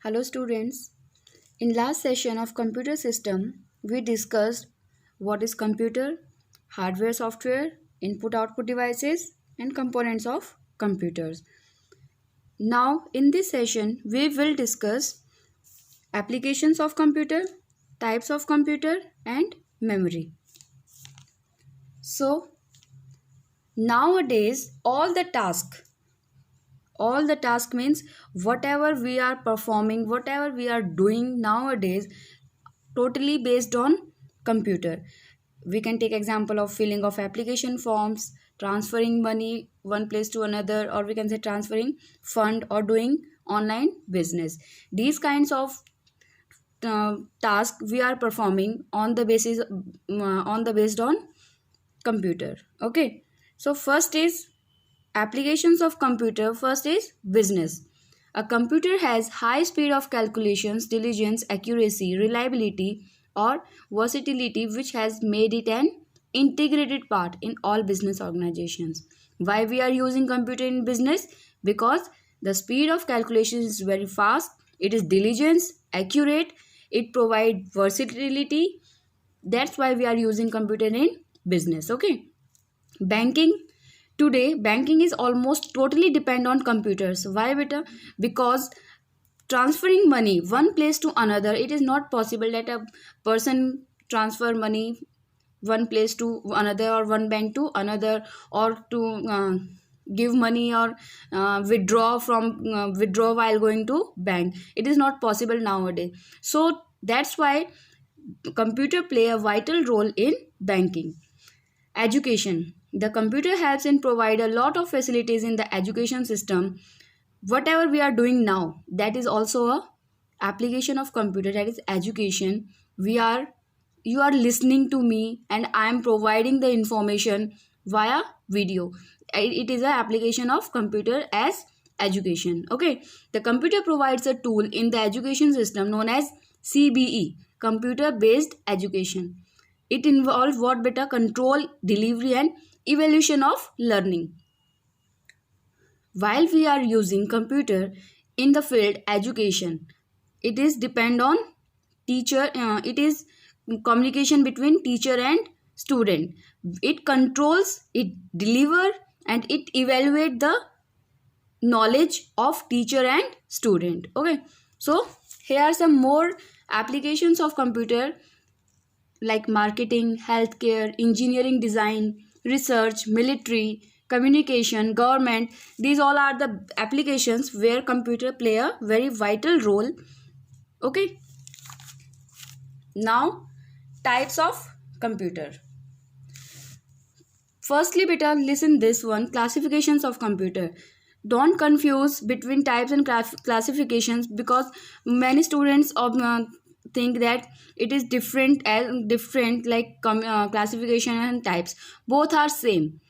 Hello students. In last session of computer system, we discussed what is computer, hardware, software, input output devices and components of computers. Now in this session, we will discuss applications of computer, types of computer and memory. So nowadays all the task means whatever we are performing, whatever we are doing nowadays, totally based on computer. We can take example of filling of application forms, transferring money one place to another, or we can say transferring fund or doing online business. These kinds of tasks we are performing on the basis based on computer. Okay, so first is applications of computer. First is business. A computer has high speed of calculations, diligence, accuracy, reliability, or versatility, which has made it an integrated part in all business organizations. Why we are using computer in business? Because the speed of calculation is very fast, it is diligence, accurate, it provides versatility. That's why we are using computer in business. Okay. Banking. Today banking is almost totally depend on computers. Why beta? Because transferring money one place to another, it is not possible that a person transfer money one place to another or one bank to another, or to give money or withdraw while going to bank. It is not possible nowadays. So that's why computer play a vital role in banking. Education. The computer helps and provide a lot of facilities in the education system. Whatever we are doing now, that is also a application of computer, that is education. You are listening to me and I am providing the information via video. It is an application of computer as education. Okay, the computer provides a tool in the education system known as CBE, computer based education. It involves what beta? Control, delivery and evaluation of learning. While we are using computer in the field education, it is depend on teacher. It is communication between teacher and student. It controls, it deliver and it evaluate the knowledge of teacher and student. Okay, so here are some more applications of computer like marketing, healthcare, engineering design, research, military, communication, government. These all are the applications where computer play a very vital role. Okay. Now, types of computer. Firstly, beta, listen this one, classifications of computer. Don't confuse between types and classifications, because many students think that it is different like classification and types. Both are same.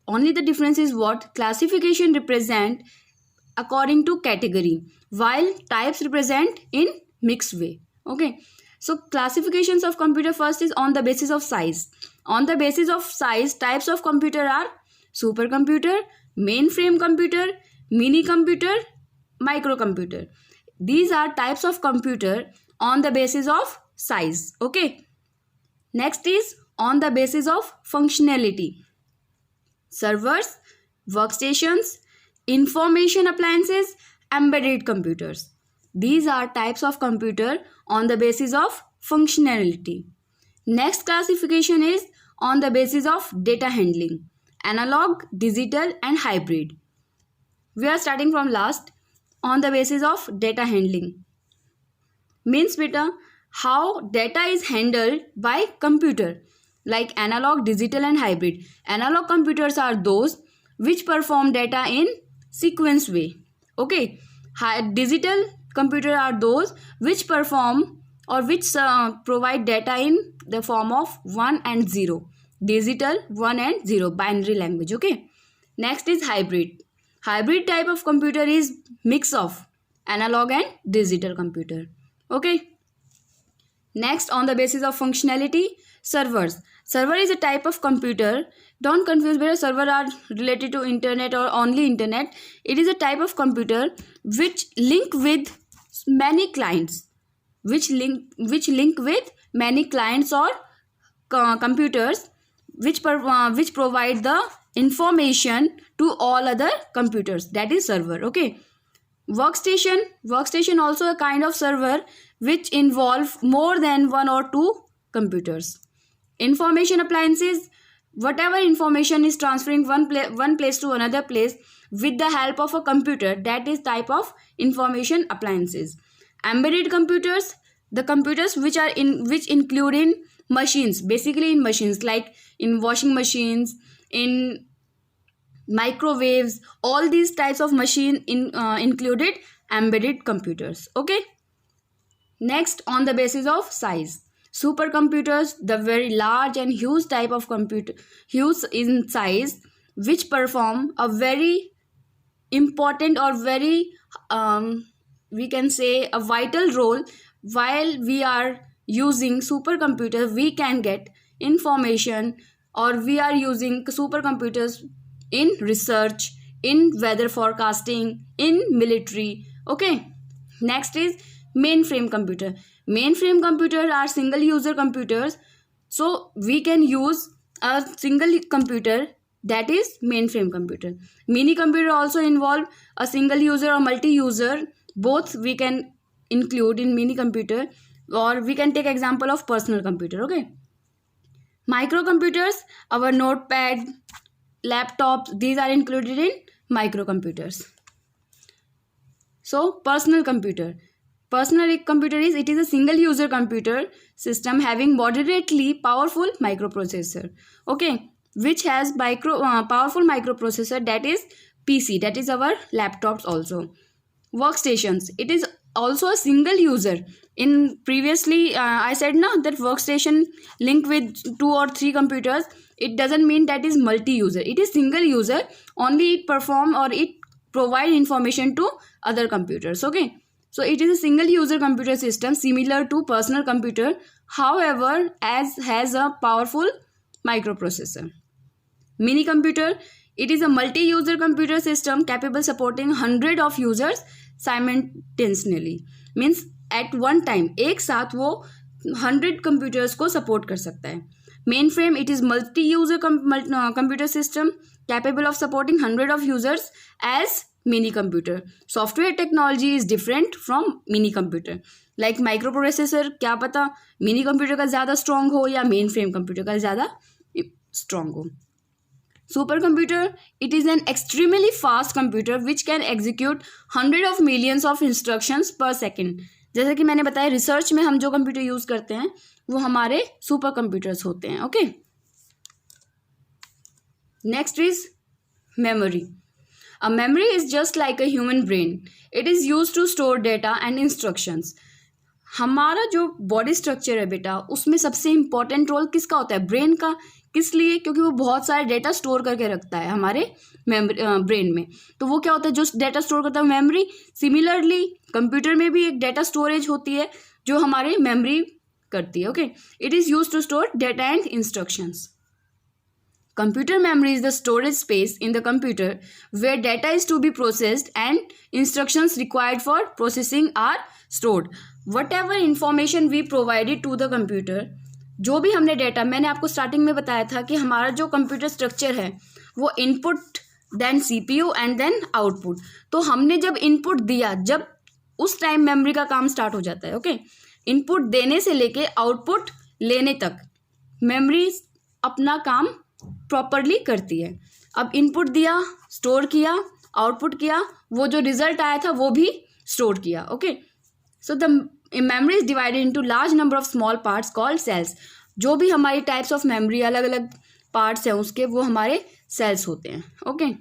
Only the difference is what classification represent according to category, while types represent in mixed way. Okay, so classifications of computer. First is on the basis of size. On the basis of size, types of computer are supercomputer, mainframe computer, mini computer, microcomputer. These are types of computer on the basis of size. Okay, next is on the basis of functionality. Servers, workstations, information appliances, embedded computers. These are types of computer on the basis of functionality. Next classification is on the basis of data handling. Analog, digital and hybrid. We are starting from last. On the basis of data handling means beta, how data is handled by computer, like analog, digital and hybrid. Analog computers are those which perform data in sequence way. Okay, digital computer are those which perform or which provide data in the form of 1 and 0. Digital 1 and 0, binary language. Okay, next is hybrid. Hybrid type of computer is mix of analog and digital computer. Okay, next on the basis of functionality, servers. Server is a type of computer. Don't confuse whether server are related to internet or only internet. It is a type of computer which link with many clients, which link with many clients or computers, which provide the information to all other computers, that is server. Okay. Workstation also a kind of server which involve more than one or two computers. Information appliances, whatever information is transferring one place to another place with the help of a computer, that is type of information appliances. Embedded computers, the computers which include in machines, basically in machines like in washing machines, in microwaves, all these types of machine included embedded computers. Okay. Next, on the basis of size, supercomputers, the very large and huge type of computer, huge in size, which perform a very important or very we can say a vital role. While we are using supercomputers, we can get information, or we are using supercomputers in research, in weather forecasting, in military. Okay. Next is mainframe computer. Mainframe computers are single user computers, so we can use a single computer, that is mainframe computer. Mini computer also involve a single user or multi-user, both we can include in mini computer, or we can take example of personal computer. Okay. Microcomputers, our notepad, laptops, these are included in microcomputers. So personal computer is, it is a single user computer system having moderately powerful microprocessor. Okay. Which has powerful microprocessor, that is PC, that is our laptops also. Workstations, it is also a single user. In previously I said now that workstation linked with 2 or 3 computers, it doesn't mean that is multi-user. It is single user, only it perform or it provide information to other computers. Okay. So it is a single user computer system similar to personal computer, however has a powerful microprocessor. Mini computer, it is a multi-user computer system capable supporting 100 of users simultaneously. Means at one time, एक साथ वो 100 computers को support कर सकता है. Mainframe, it is multi-user computer system capable of supporting 100 of users as mini computer. Software technology is different from mini computer. Like microprocessor, क्या पता mini computer का ज़्यादा strong हो या mainframe computer का ज़्यादा strong हो. Supercomputer, it is an extremely fast computer which can execute hundred of millions of instructions per second. जैसे कि मैंने बताया रिसर्च में हम जो कंप्यूटर यूज करते हैं वो हमारे सुपर कंप्यूटर्स होते हैं. Okay. Next is memory. A memory is just like a human brain. It is used to store data and instructions. हमारा जो बॉडी स्ट्रक्चर है बेटा, उसमें सबसे इम्पॉर्टेंट रोल किसका होता है? ब्रेन का. किस लिए? क्योंकि वो बहुत सारे डेटा स्टोर करके रखता है हमारे ब्रेन में. तो वो क्या होता है? जो डेटा स्टोर करता है मेमोरी. सिमिलरली कंप्यूटर में भी एक डेटा स्टोरेज होती है जो हमारे मेमोरी करती है. Okay. It is use to store data and instructions. Computer memory is the storage space in the computer where data is to be processed and instructions required for processing are stored. Whatever information we provided to the computer, जो भी हमने data, मैंने आपको starting में बताया था कि हमारा जो कंप्यूटर स्ट्रक्चर है वो input then CPU and then output. तो हमने जब इनपुट दिया, जब उस टाइम मेमोरी का काम स्टार्ट हो जाता है. ओके. इनपुट देने से लेके आउटपुट लेने तक मेमोरी अपना काम प्रॉपरली करती है. अब इनपुट दिया, स्टोर किया, आउटपुट किया, वो जो रिजल्ट आया था वो भी स्टोर किया. Okay. So the memory is divided into large number of small parts called cells. जो भी हमारी टाइप्स ऑफ मेमोरी अलग अलग पार्ट्स हैं उसके, वो हमारे सेल्स होते हैं. Okay.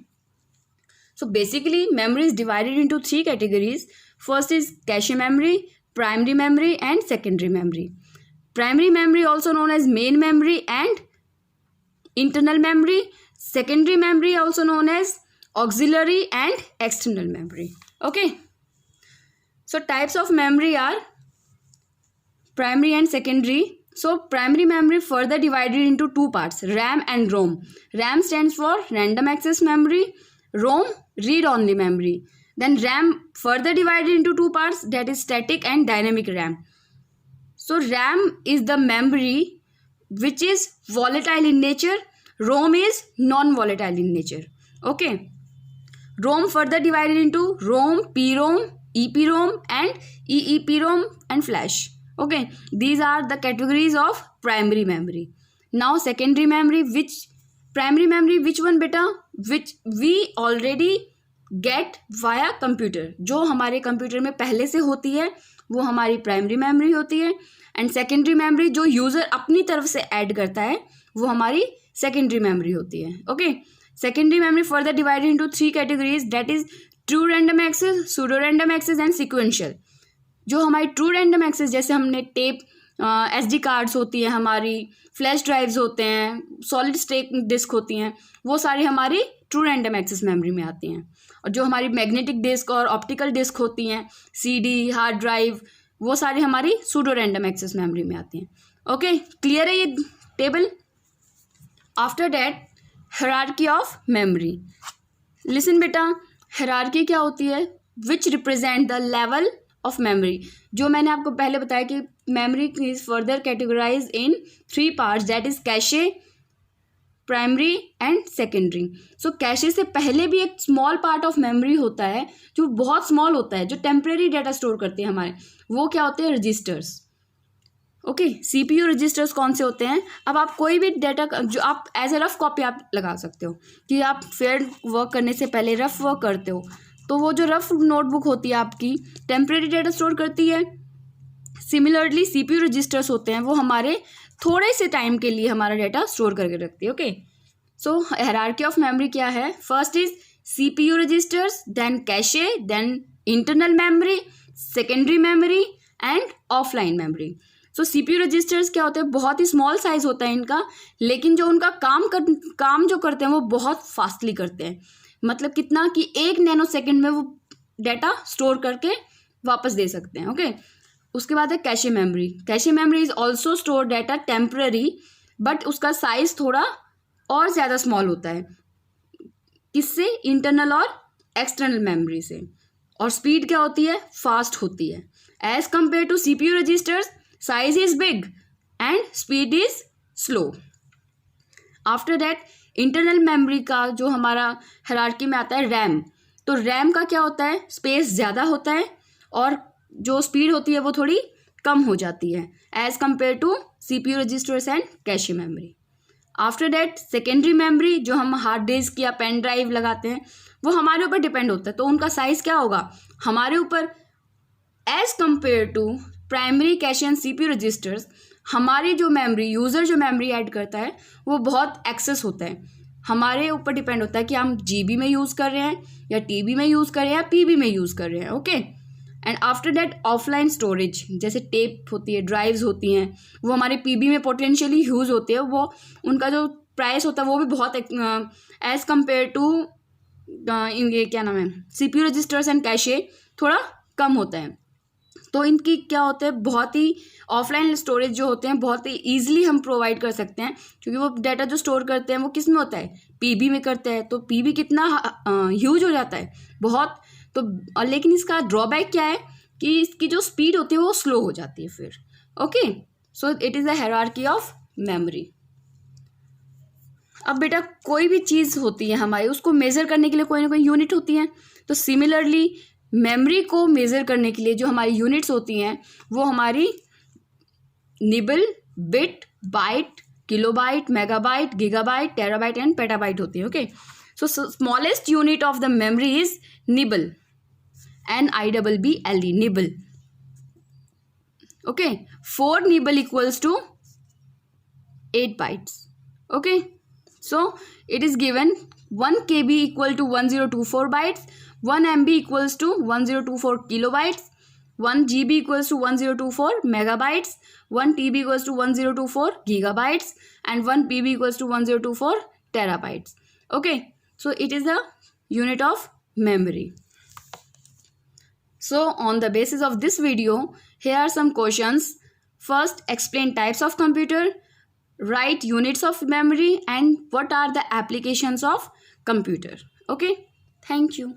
So basically memory is divided into 3 categories. First is cache memory, primary memory and secondary memory. Primary memory also known as main memory and internal memory. Secondary memory also known as auxiliary and external memory. Okay. So types of memory are primary and secondary. So primary memory further divided into 2 parts, RAM and ROM. RAM stands for random access memory. ROM, read only memory. Then RAM further divided into two parts, that is static and dynamic RAM. So RAM is the memory which is volatile in nature, ROM is non-volatile in nature. Okay, ROM further divided into ROM, PROM, EPROM and EEPROM and flash. Okay, these are the categories of primary memory. Now secondary memory, which primary memory, which one beta, which we already get via computer, जो हमारे computer में पहले से होती है वो हमारी primary memory होती है. एंड सेकेंडरी मेमोरी जो यूज़र अपनी तरफ से ऐड करता है वो हमारी सेकेंडरी मेमोरी होती है. Okay, secondary memory further divided into three categories, that is true random access, pseudo random access and sequential. जो हमारी ट्रू रैंडम एक्सेस, जैसे हमने टेप, SD कार्ड्स होती है हमारी, फ्लैश ड्राइव्स होते हैं, सॉलिड स्टेट डिस्क होती हैं, वो सारी हमारी ट्रू रैंडम एक्सेस मेमोरी में आती हैं. और जो हमारी मैग्नेटिक डिस्क और ऑप्टिकल डिस्क होती हैं, CD, हार्ड ड्राइव, वो सारी हमारी सूडो रैंडम एक्सेस मेमोरी में आती हैं. ओके, क्लियर है ये table? After that hierarchy of memory. Listen बेटा, हायरार्की क्या होती है? Which represent the level of memory. जो मैंने आपको पहले बताया कि memory is further categorise in three parts, that is cache, primary and secondary. So cache से पहले भी एक स्मॉल पार्ट ऑफ मेमोरी होता है जो बहुत स्मॉल होता है, जो टेम्परेरी डाटा स्टोर करते हैं हमारे, वो क्या होते हैं? रजिस्टर्स. ओके, CPU रजिस्टर्स कौन से होते हैं? अब आप कोई भी डाटा जो आप एज ए रफ कॉपी आप लगा सकते हो कि आप फील्ड वर्क करने से पहले रफ वर्क करते हो, तो वो जो रफ नोटबुक होती है आपकी टेम्परेरी डाटा स्टोर करती है. सिमिलरली CPU रजिस्टर्स होते हैं, वो हमारे थोड़े से टाइम के लिए हमारा डाटा स्टोर करके रखती है. Okay, so hierarchy of memory क्या है? First is CPU registers, then cache, then internal memory, secondary memory and offline memory. So CPU registers क्या होते हैं? बहुत ही स्मॉल साइज होता है इनका, लेकिन जो उनका काम जो करते हैं वो बहुत फास्टली करते हैं. मतलब कितना कि 1 नैनो सेकेंड में वो डाटा स्टोर करके वापस दे सकते हैं. ओके, उसके बाद है cache memory. Cache memory is also store data temporary, but उसका साइज थोड़ा और ज़्यादा स्मॉल होता है. किससे? इंटरनल और एक्सटर्नल मेमोरी से. और स्पीड क्या होती है? फास्ट होती है. As compare to CPU registers, size is big and speed is slow. After that internal memory का जो हमारा हायरार्की में आता है रैम. तो रैम का क्या होता है? स्पेस ज़्यादा होता है और जो स्पीड होती है वो थोड़ी कम हो जाती है as compare to CPU registers and cache memory. After that secondary memory, जो हम हार्ड डिस्क या पेन ड्राइव लगाते हैं, वो हमारे ऊपर डिपेंड होता है. तो उनका साइज़ क्या होगा? हमारे ऊपर as compare to primary, cache and CPU registers, हमारी जो मेमोरी, यूज़र जो मेमोरी ऐड करता है वो बहुत एक्सेस होता है. हमारे ऊपर डिपेंड होता है कि हम GB में यूज़ कर रहे हैं या TB में यूज़ कर रहे हैं या PB में यूज़ कर रहे हैं. Okay, and after that offline storage, जैसे टेप होती है, ड्राइव्स होती हैं, वो हमारे PB में पोटेंशियली यूज़ होते हैं. वो उनका जो प्राइस होता है वो भी बहुत एज कंपेयर टू ये क्या नाम है, CPU रजिस्टर्स एंड कैशे, थोड़ा कम होता है. तो इनकी क्या होता है? बहुत ही ऑफलाइन स्टोरेज जो होते हैं बहुत ही ईजिली हम प्रोवाइड कर सकते हैं, क्योंकि वो डाटा जो स्टोर करते हैं वो किस में होता है? PB में करते हैं. तो PB कितना ह्यूज हो जाता है बहुत. तो लेकिन इसका ड्रॉबैक क्या है कि इसकी जो स्पीड होती है वो स्लो हो जाती है फिर. Okay, so it is the hierarchy of memory. अब बेटा कोई भी चीज़ होती है हमारी, उसको मेज़र करने के लिए कोई ना कोई यूनिट होती है. तो सिमिलरली मेमोरी को मेज़र करने के लिए जो हमारी यूनिट्स होती हैं वो हमारी nibble, bit, byte, kilobyte, megabyte, gigabyte, terabyte and petabyte होती है. Okay, so smallest unit of the memory is nibble, NIBBLE, nibble. Okay, 4 nibble equals to 8 bytes. Okay, so it is given 1 KB equal to 1024 bytes, 1 MB equals to 1024 kilobytes, 1 GB equals to 1024 megabytes, 1 TB equals to 1024 gigabytes, and 1 PB equals to 1024 terabytes. Okay, so it is the unit of memory. So on the basis of this video, here are some questions. First, explain types of computer, write units of memory, and what are the applications of computer. Okay, thank you.